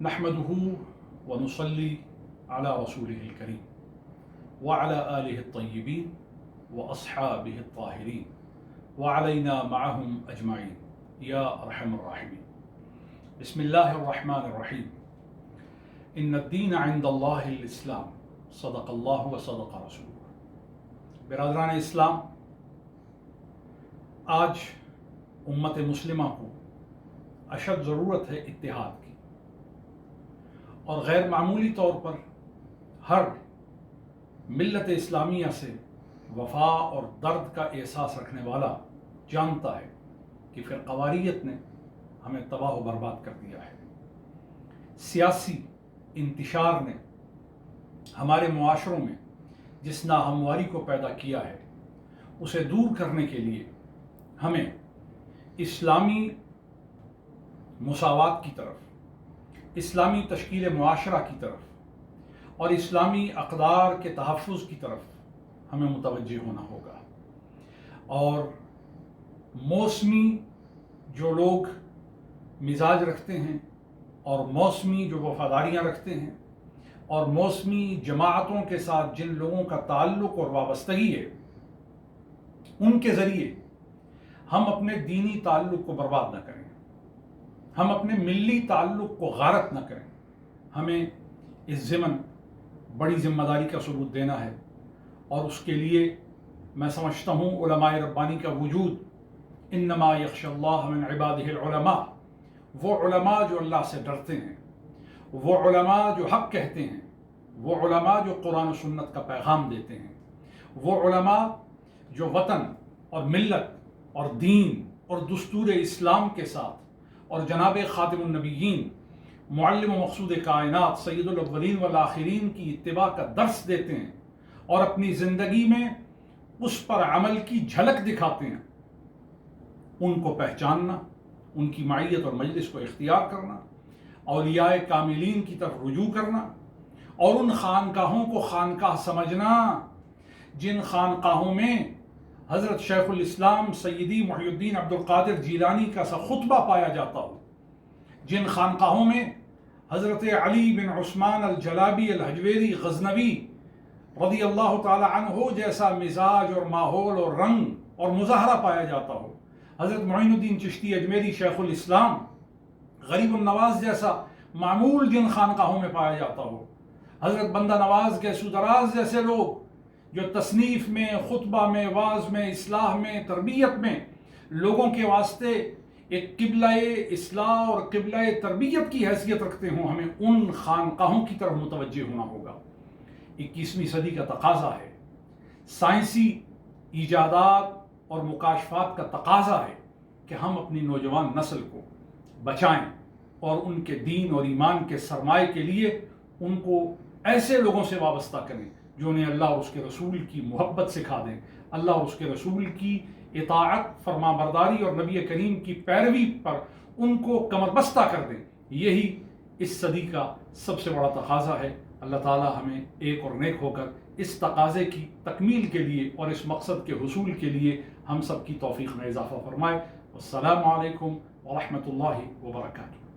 نحمده ونصلي على رسوله الكريم وعلى آله الطيبين وأصحابه الطاهرين وعلينا معهم أجمعين يا أرحم الراحمين. بسم الله الرحمن الرحيم. إن الدين عند الله الإسلام صدق الله وصدق رسوله. برادران اسلام، آج امت مسلمہ کو اشد ضرورت ہے اتحاد کی، اور غیر معمولی طور پر ہر ملت اسلامیہ سے وفا اور درد کا احساس رکھنے والا جانتا ہے کہ فرقواریت نے ہمیں تباہ و برباد کر دیا ہے۔ سیاسی انتشار نے ہمارے معاشروں میں جس ناہمواری کو پیدا کیا ہے، اسے دور کرنے کے لیے ہمیں اسلامی مساوات کی طرف، اسلامی تشکیل معاشرہ کی طرف اور اسلامی اقدار کے تحفظ کی طرف ہمیں متوجہ ہونا ہوگا۔ اور موسمی جو لوگ مزاج رکھتے ہیں اور موسمی جو وفاداریاں رکھتے ہیں اور موسمی جماعتوں کے ساتھ جن لوگوں کا تعلق اور وابستگی ہے، ان کے ذریعے ہم اپنے دینی تعلق کو برباد نہ کریں، ہم اپنے ملی تعلق کو غارت نہ کریں۔ ہمیں اس ضمن بڑی ذمہ داری کا ثبوت دینا ہے، اور اس کے لیے میں سمجھتا ہوں علماء ربانی کا وجود، انما یخشی اللہ من عبادہ العلماء، وہ علماء جو اللہ سے ڈرتے ہیں، وہ علماء جو حق کہتے ہیں، وہ علماء جو قرآن و سنت کا پیغام دیتے ہیں، وہ علماء جو وطن اور ملت اور دین اور دستور اسلام کے ساتھ اور جناب خاتم النبیین، معلم و مقصود کائنات، سید الاولین والآخرین کی اتباع کا درس دیتے ہیں اور اپنی زندگی میں اس پر عمل کی جھلک دکھاتے ہیں، ان کو پہچاننا، ان کی معیت اور مجلس کو اختیار کرنا، اولیاء کاملین کی طرف رجوع کرنا، اور ان خانقاہوں کو خانقاہ سمجھنا جن خانقاہوں میں حضرت شیخ الاسلام سیدی محی الدین عبد القادر جیلانی کا سا خطبہ پایا جاتا ہو، جن خانقاہوں میں حضرت علی بن عثمان الجلابی الحجویری غزنوی رضی اللہ تعالی عنہ جیسا مزاج اور ماحول اور رنگ اور مظاہرہ پایا جاتا ہو، حضرت معین الدین چشتی اجمیری شیخ الاسلام غریب النواز جیسا معمول جن خانقاہوں میں پایا جاتا ہو، حضرت بندہ نواز کے سودراز جیسے لوگ جو تصنیف میں، خطبہ میں، واعظ میں، اصلاح میں، تربیت میں لوگوں کے واسطے ایک قبلہ اصلاح اور قبلہ تربیت کی حیثیت رکھتے ہوں، ہمیں ان خانقاہوں کی طرف متوجہ ہونا ہوگا۔ 21ویں صدی کا تقاضا ہے، سائنسی ایجادات اور مکاشفات کا تقاضا ہے کہ ہم اپنی نوجوان نسل کو بچائیں اور ان کے دین اور ایمان کے سرمائے کے لیے ان کو ایسے لوگوں سے وابستہ کریں جو انہیں اللہ اور اس کے رسول کی محبت سکھا دیں، اللہ اور اس کے رسول کی اطاعت، فرما برداری اور نبی کریم کی پیروی پر ان کو کمر بستہ کر دیں۔ یہی اس صدی کا سب سے بڑا تقاضا ہے۔ اللہ تعالی ہمیں ایک اور نیک ہو کر اس تقاضے کی تکمیل کے لیے اور اس مقصد کے حصول کے لیے ہم سب کی توفیق میں اضافہ فرمائے۔ السلام علیکم ورحمۃ اللہ وبرکاتہ۔